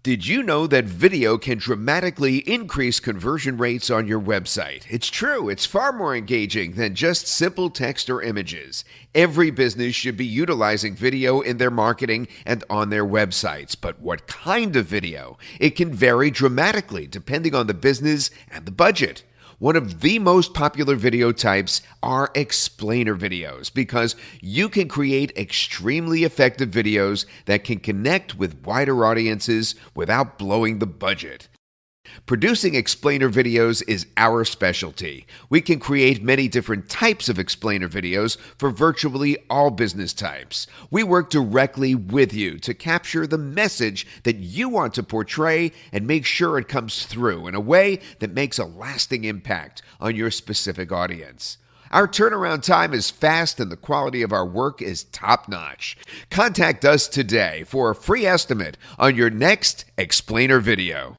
Did you know that video can dramatically increase conversion rates on your website? It's true, it's far more engaging than just simple text or images. Every business should be utilizing video in their marketing and on their websites. But what kind of video? It can vary dramatically depending on the business and the budget. One of the most popular video types are explainer videos because you can create extremely effective videos that can connect with wider audiences without blowing the budget. Producing explainer videos is our specialty. We can create many different types of explainer videos for virtually all business types. We work directly with you to capture the message that you want to portray and make sure it comes through in a way that makes a lasting impact on your specific audience. Our turnaround time is fast and the quality of our work is top-notch. Contact us today for a free estimate on your next explainer video.